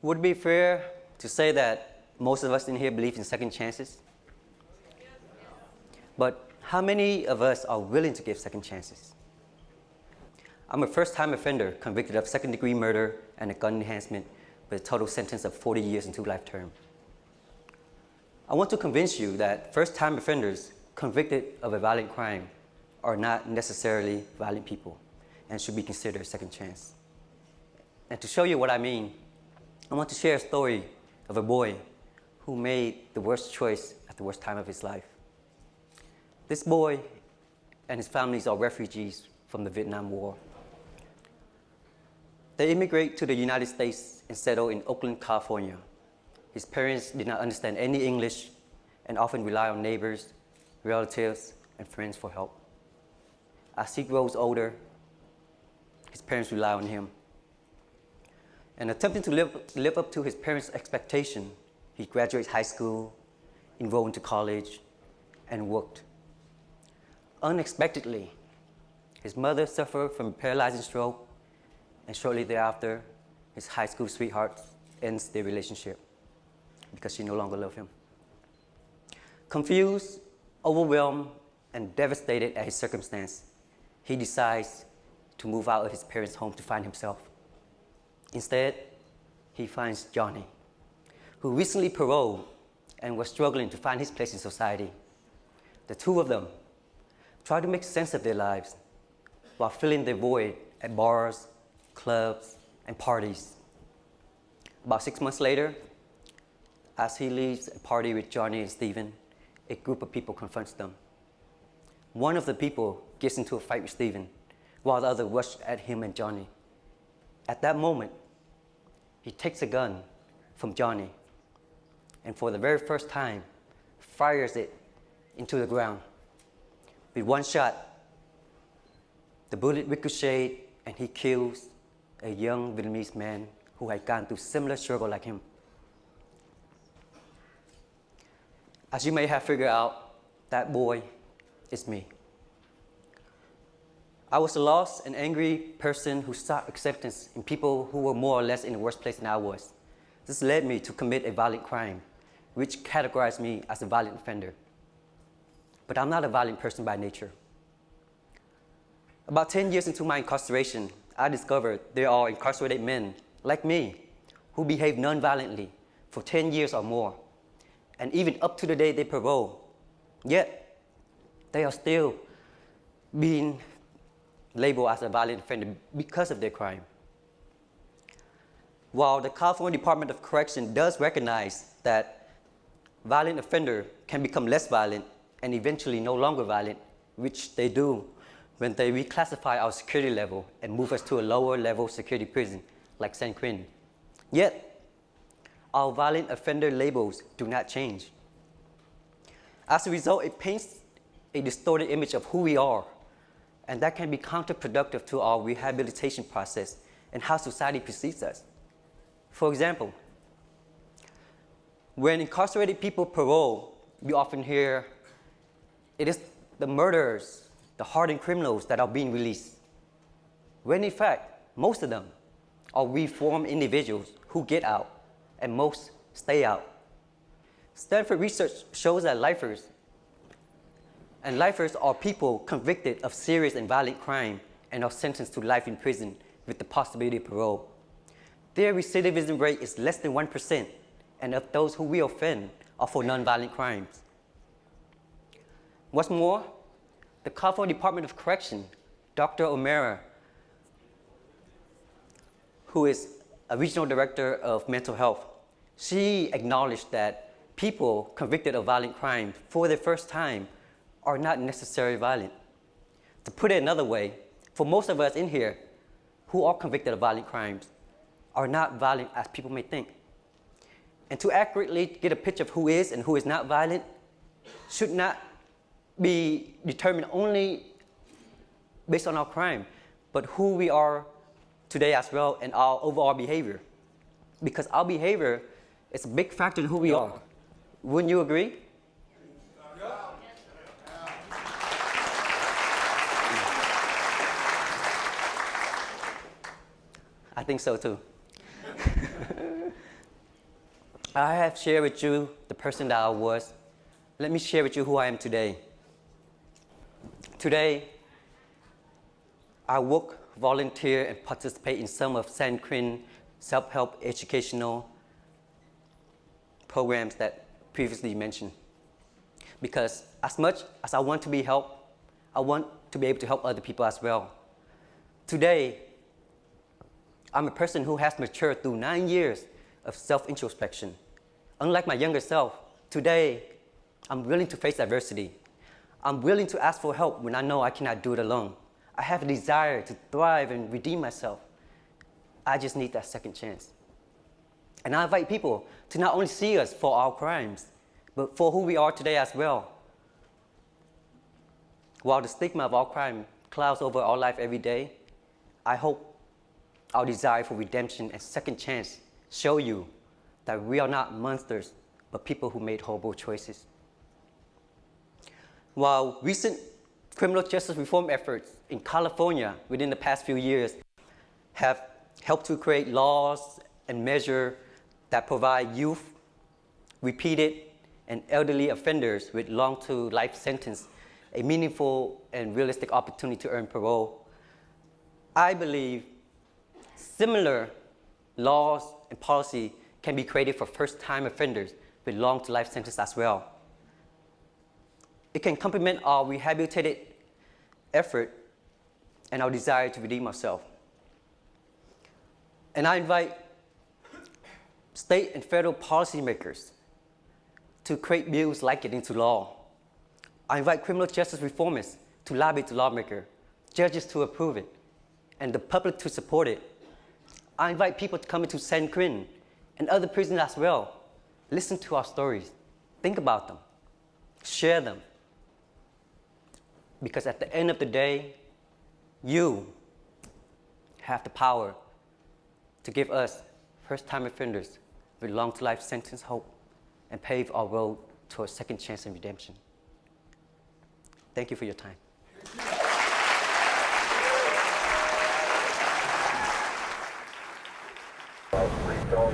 Would it be fair to say that most of us in here believe in second chances? But how many of us are willing to give second chances? I'm a first-time offender convicted of second-degree murder and a gun enhancement with a total sentence of 40 years and 2 life terms. I want to convince you that first-time offenders convicted of a violent crime are not necessarily violent people and should be considered a second chance. And to show you what I mean, I want to share a story of a boy who made the worst choice at the worst time of his life. This boy and his families are refugees from the Vietnam War. They immigrate to the United States and settle in Oakland, California. His parents did not understand any English and often rely on neighbors, relatives, and friends for help. As he grows older, his parents rely on him. And attempting to live up to his parents' expectation, he graduates high school, enrolled into college, and worked. Unexpectedly, his mother suffered from a paralyzing stroke, and shortly thereafter, his high school sweetheart ends their relationship because she no longer loved him. Confused, overwhelmed, and devastated at his circumstance, he decides to move out of his parents' home to find himself. Instead, he finds Johnny, who recently paroled and was struggling to find his place in society. The two of them try to make sense of their lives while filling the void at bars, clubs, and parties. About 6 months later, as he leaves a party with Johnny and Stephen, a group of people confronts them. One of the people gets into a fight with Stephen, while the other rushes at him and Johnny. At that moment, he takes a gun from Johnny and for the very first time, fires it into the ground. With one shot, the bullet ricochets and he kills a young Vietnamese man who had gone through similar struggle like him. As you may have figured out, that boy is me. I was a lost and angry person who sought acceptance in people who were more or less in a worse place than I was. This led me to commit a violent crime, which categorized me as a violent offender. But I'm not a violent person by nature. About 10 years into my incarceration, I discovered there are incarcerated men like me who behave non-violently for 10 years or more, and even up to the day they parole. Yet, they are still being labeled as a violent offender because of their crime. While the California Department of Correction does recognize that violent offender can become less violent and eventually no longer violent, which they do when they reclassify our security level and move us to a lower level security prison like San Quentin. Yet, our violent offender labels do not change. As a result, it paints a distorted image of who we are, and that can be counterproductive to our rehabilitation process and how society perceives us. For example, when incarcerated people parole, we often hear it is the murderers, the hardened criminals that are being released, when in fact, most of them are reformed individuals who get out, and most stay out. Stanford research shows that lifers are people convicted of serious and violent crime and are sentenced to life in prison with the possibility of parole. Their recidivism rate is less than 1%, and of those who we offend are for nonviolent crimes. What's more, the California Department of Correction, Dr. O'Mara, who is a regional director of mental health, she acknowledged that people convicted of violent crime for the first time are not necessarily violent. To put it another way, for most of us in here who are convicted of violent crimes are not violent as people may think. And to accurately get a picture of who is and who is not violent should not be determined only based on our crime, but who we are today as well and our overall behavior. Because our behavior is a big factor in who we are. Wouldn't you agree? I think so too. I have shared with you the person that I was. Let me share with you who I am today. Today, I work, volunteer, and participate in some of San Quentin self-help educational programs that previously mentioned. Because as much as I want to be helped, I want to be able to help other people as well. Today, I'm a person who has matured through 9 years of self-introspection. Unlike my younger self, today, I'm willing to face adversity. I'm willing to ask for help when I know I cannot do it alone. I have a desire to thrive and redeem myself. I just need that second chance. And I invite people to not only see us for our crimes, but for who we are today as well. While the stigma of our crime clouds over our life every day, I hope our desire for redemption and second chance show you that we are not monsters, but people who made horrible choices. While recent criminal justice reform efforts in California within the past few years have helped to create laws and measures that provide youth, repeated, and elderly offenders with long to life sentence a meaningful and realistic opportunity to earn parole, I believe similar laws and policy can be created for first-time offenders with long to life sentence as well. It can complement our rehabilitated effort and our desire to redeem ourselves. And I invite state and federal policymakers to create bills like it into law. I invite criminal justice reformers to lobby to lawmakers, judges to approve it, and the public to support it. I invite people to come into San Quentin and other prisons as well. Listen to our stories. Think about them. Share them. Because at the end of the day, you have the power to give us first-time offenders with long-to-life sentence hope and pave our road to a second chance and redemption. Thank you for your time. Please don't